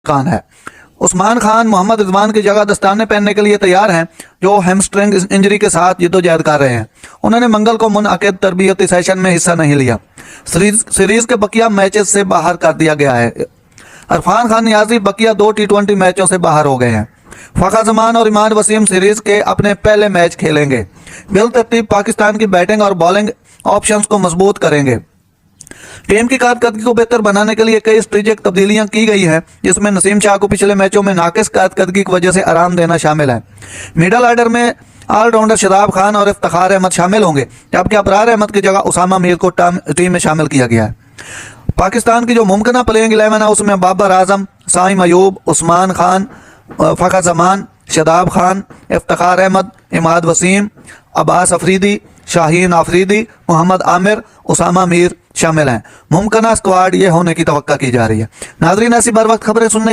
खान है। उस्मान खान मोहम्मद रिजवान की जगह दस्ताने पहनने के लिए तैयार हैं, जो हैमस्ट्रिंग इंजरी के साथ जद्दोजहद कर रहे हैं। उन्होंने मंगल को मुनअक़िद तरबियती सेशन में हिस्सा नहीं लिया। सीरीज के बकिया मैचेस से बाहर कर दिया गया है। इरफान खान नियाजी बकिया 2 T20 मैचों से बाहर हो गए हैं। फ़खर जमान और इमाद वसीम सीरीज के अपने पहले मैच खेलेंगे। बिलतरतीब पाकिस्तान की बैटिंग और बॉलिंग ऑप्शंस को मजबूत करेंगे। टीम की कारकर्दगी को बेहतर बनाने के लिए कई स्ट्रेटेजिक तब्दीलियां की गई हैं, जिसमें नसीम शाह को पिछले मैचों में नाकिस कारकर्दगी की वजह से आराम देना शामिल है। मिडल ऑर्डर में ऑलराउंडर शादाब खान और इफ्तिखार अहमद शामिल होंगे, जबकि अबरार अहमद की जगह उसामा मीर को टीम में शामिल किया गया है। पाकिस्तान की जो मुमकिन प्लेइंग 11 है उसमें बाबर आजम, साइम अयूब, उस्मान खान, फ़खर जमान, शादाब खान, इफ्तिखार अहमद, इमाद वसीम, अब्बास अफरीदी, शाहीन आफरीदी, मोहम्मद आमिर, उसामा मीर शामिल हैं। मुमकिन स्क्वाड ये होने की तवक्का की जा रही है। नाज़रीन, ऐसी बर वक्त खबरें सुनने